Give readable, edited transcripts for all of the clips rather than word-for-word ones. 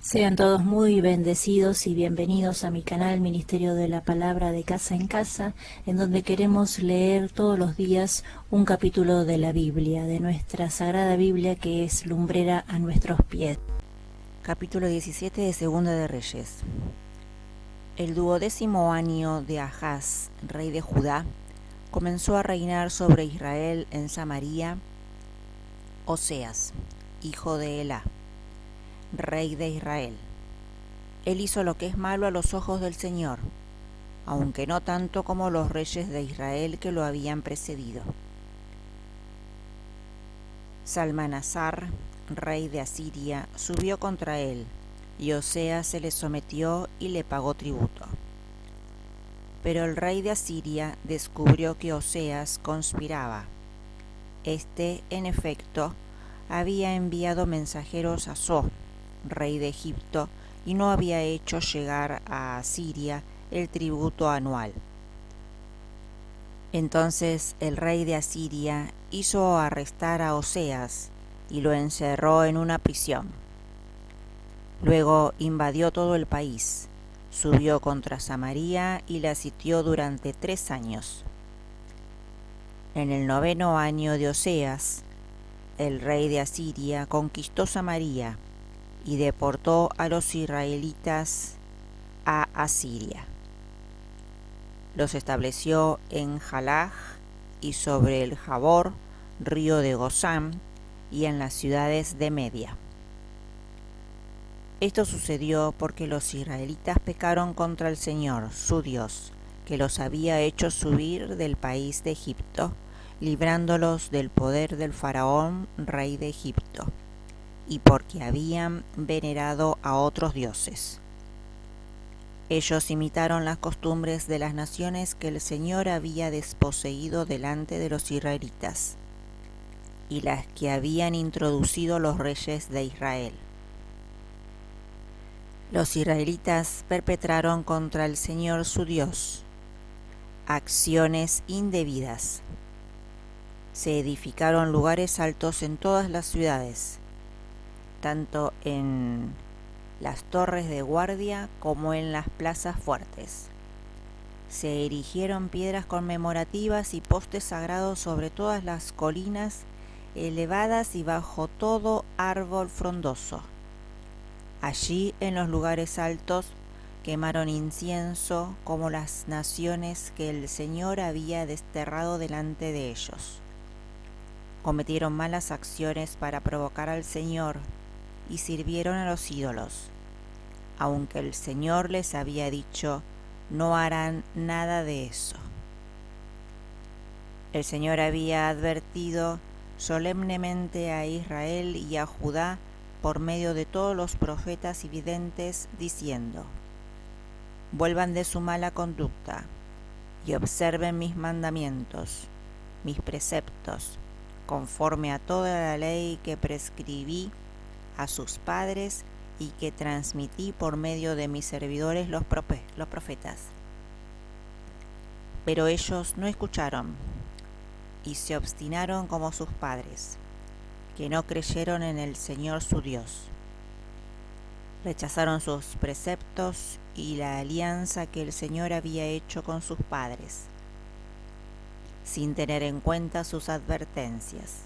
Sean todos muy bendecidos y bienvenidos a mi canal Ministerio de la Palabra de Casa en Casa, en donde queremos leer todos los días un capítulo de la Biblia, de nuestra Sagrada Biblia que es lumbrera a nuestros pies. Capítulo 17 de Segunda de Reyes. El 12º año de Ahaz, rey de Judá, comenzó a reinar sobre Israel en Samaria Oseas, hijo de Elá, rey de Israel. Él hizo lo que es malo a los ojos del Señor, aunque no tanto como los reyes de Israel que lo habían precedido. Salmanasar, rey de Asiria, subió contra él, y Oseas se le sometió y le pagó tributo. Pero el rey de Asiria descubrió que Oseas conspiraba. Este, en efecto, había enviado mensajeros a So, rey de Egipto, y no había hecho llegar a Asiria el tributo anual. Entonces el rey de Asiria hizo arrestar a Oseas y lo encerró en una prisión. Luego invadió todo el país, subió contra Samaria y la sitió durante 3 años. En el 9º año de Oseas, el rey de Asiria conquistó Samaria y deportó a los israelitas a Asiria. Los estableció en Jalaj y sobre el Jabor, río de Gozán, y en las ciudades de Media. Esto sucedió porque los israelitas pecaron contra el Señor, su Dios, que los había hecho subir del país de Egipto, librándolos del poder del faraón, rey de Egipto, y porque habían venerado a otros dioses. Ellos imitaron las costumbres de las naciones que el Señor había desposeído delante de los israelitas, y las que habían introducido los reyes de Israel. Los israelitas perpetraron contra el Señor su Dios acciones indebidas. Se edificaron lugares altos en todas las ciudades, tanto en las torres de guardia como en las plazas fuertes. Se erigieron piedras conmemorativas y postes sagrados sobre todas las colinas elevadas y bajo todo árbol frondoso. Allí, en los lugares altos, quemaron incienso como las naciones que el Señor había desterrado delante de ellos. Cometieron malas acciones para provocar al Señor y sirvieron a los ídolos, aunque el Señor les había dicho: no harán nada de eso. El Señor había advertido solemnemente a Israel y a Judá por medio de todos los profetas y videntes, diciendo: vuelvan de su mala conducta y observen mis mandamientos, mis preceptos, conforme a toda la ley que prescribí a sus padres y que transmití por medio de mis servidores los profetas. Pero ellos no escucharon y se obstinaron como sus padres, que no creyeron en el Señor su Dios. Rechazaron sus preceptos y la alianza que el Señor había hecho con sus padres, sin tener en cuenta sus advertencias.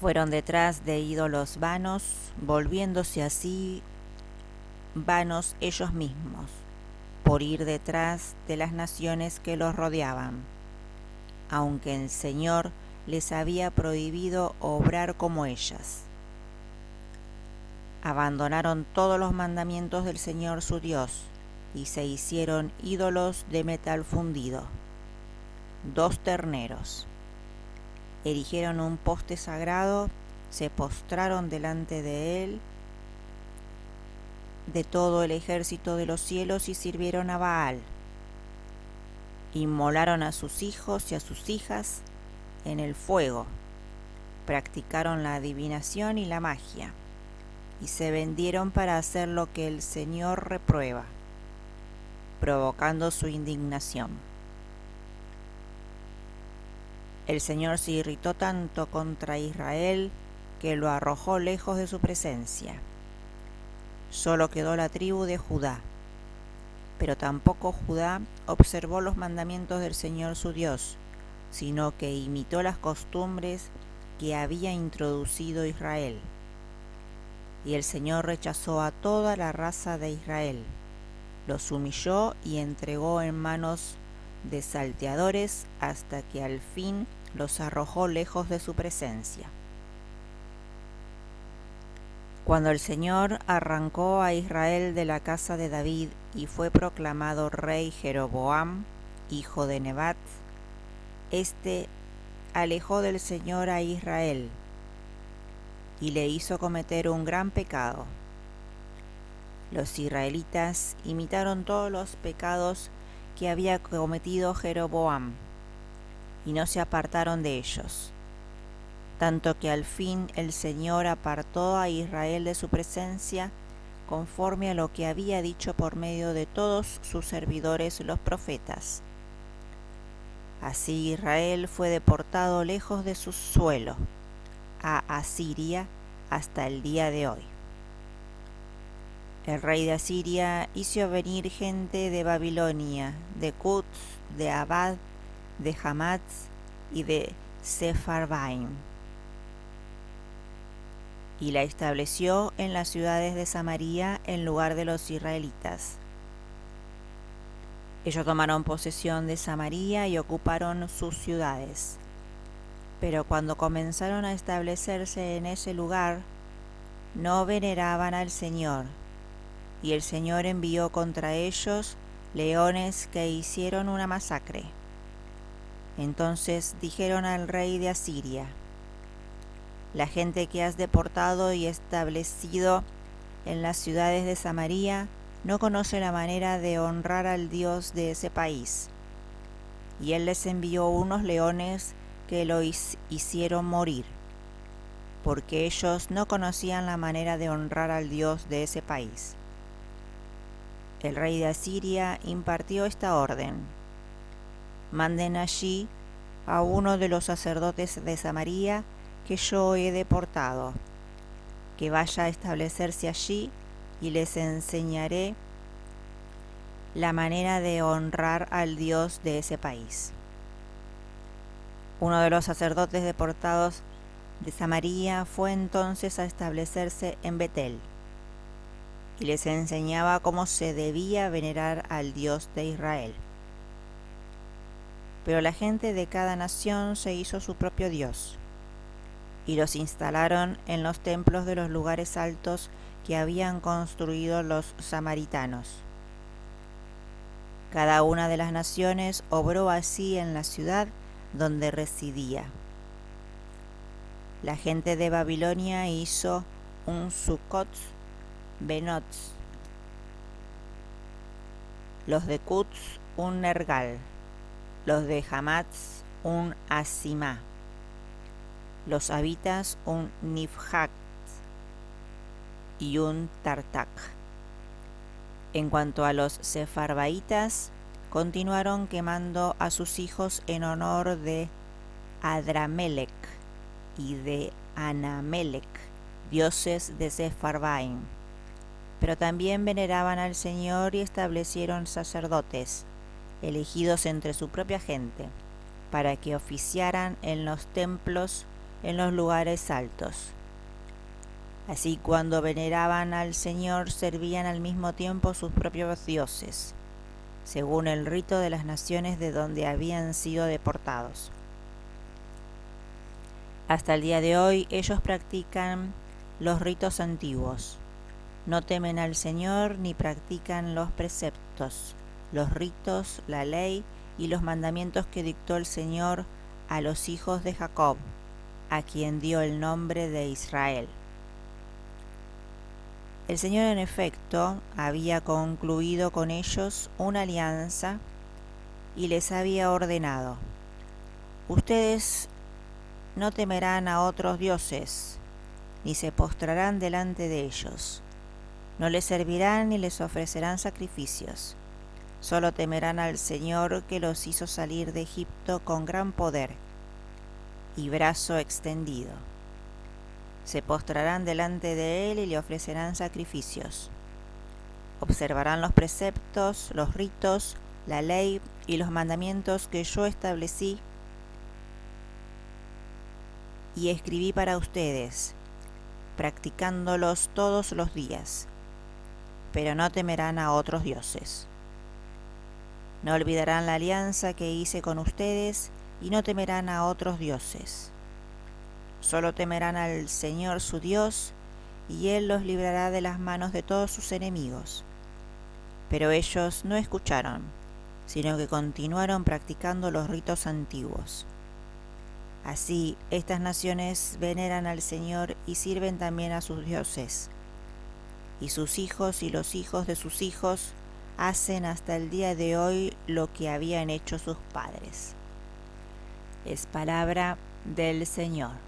Fueron detrás de ídolos vanos, volviéndose así vanos ellos mismos, por ir detrás de las naciones que los rodeaban, aunque el Señor les había prohibido obrar como ellas. Abandonaron todos los mandamientos del Señor su Dios y se hicieron ídolos de metal fundido, 2 terneros. Erigieron un poste sagrado, se postraron delante de él de todo el ejército de los cielos y sirvieron a Baal. Inmolaron a sus hijos y a sus hijas en el fuego, practicaron la adivinación y la magia, y se vendieron para hacer lo que el Señor reprueba, provocando su indignación. El Señor se irritó tanto contra Israel que lo arrojó lejos de su presencia, solo quedó la tribu de Judá. Pero tampoco Judá observó los mandamientos del Señor su Dios, sino que imitó las costumbres que había introducido Israel. Y el Señor rechazó a toda la raza de Israel, los humilló y entregó en manos de salteadores hasta que al fin los arrojó lejos de su presencia. Cuando el Señor arrancó a Israel de la casa de David y fue proclamado rey Jeroboam, hijo de Nebat, éste alejó del Señor a Israel y le hizo cometer un gran pecado. Los israelitas imitaron todos los pecados que había cometido Jeroboam y no se apartaron de ellos, tanto que al fin el Señor apartó a Israel de su presencia conforme a lo que había dicho por medio de todos sus servidores los profetas. Así Israel fue deportado lejos de su suelo, a Asiria, hasta el día de hoy. El rey de Asiria hizo venir gente de Babilonia, de Cutz, de Abad, de Hamat y de Sepharvaim, y la estableció en las ciudades de Samaria en lugar de los israelitas. Ellos tomaron posesión de Samaria y ocuparon sus ciudades. Pero cuando comenzaron a establecerse en ese lugar, no veneraban al Señor, y el Señor envió contra ellos leones que hicieron una masacre. Entonces dijeron al rey de Asiria: la gente que has deportado y establecido en las ciudades de Samaria no conoce la manera de honrar al Dios de ese país. Y él les envió unos leones que lo hicieron morir, porque ellos no conocían la manera de honrar al Dios de ese país. El rey de Asiria impartió esta orden: manden allí a uno de los sacerdotes de Samaria que yo he deportado, que vaya a establecerse allí y les enseñaré la manera de honrar al Dios de ese país. Uno de los sacerdotes deportados de Samaria fue entonces a establecerse en Betel y les enseñaba cómo se debía venerar al Dios de Israel. Pero la gente de cada nación se hizo su propio Dios y los instalaron en los templos de los lugares altos que habían construido los samaritanos. Cada una de las naciones obró así en la ciudad donde residía. La gente de Babilonia hizo un Sucot Benot, los de Cutz un Nergal, los de Hamat un Asimá, los habitas un Nifhat y un Tartak. En cuanto a los sefarvaitas, continuaron quemando a sus hijos en honor de Adramelech y de Anamelech, dioses de Sepharvaim. Pero también veneraban al Señor y establecieron sacerdotes, elegidos entre su propia gente, para que oficiaran en los templos en los lugares altos. Así, cuando veneraban al Señor, servían al mismo tiempo sus propios dioses, según el rito de las naciones de donde habían sido deportados. Hasta el día de hoy, ellos practican los ritos antiguos. No temen al Señor ni practican los preceptos, los ritos, la ley y los mandamientos que dictó el Señor a los hijos de Jacob, a quien dio el nombre de Israel. El Señor, en efecto, había concluido con ellos una alianza y les había ordenado: ustedes no temerán a otros dioses, ni se postrarán delante de ellos. No les servirán ni les ofrecerán sacrificios. Solo temerán al Señor, que los hizo salir de Egipto con gran poder y brazo extendido. Se postrarán delante de él y le ofrecerán sacrificios. Observarán los preceptos, los ritos, la ley y los mandamientos que yo establecí y escribí para ustedes, practicándolos todos los días. Pero no temerán a otros dioses. No olvidarán la alianza que hice con ustedes y no temerán a otros dioses. Solo temerán al Señor su Dios, y Él los librará de las manos de todos sus enemigos. Pero ellos no escucharon, sino que continuaron practicando los ritos antiguos. Así, estas naciones veneran al Señor y sirven también a sus dioses. Y sus hijos y los hijos de sus hijos hacen hasta el día de hoy lo que habían hecho sus padres. Es palabra del Señor.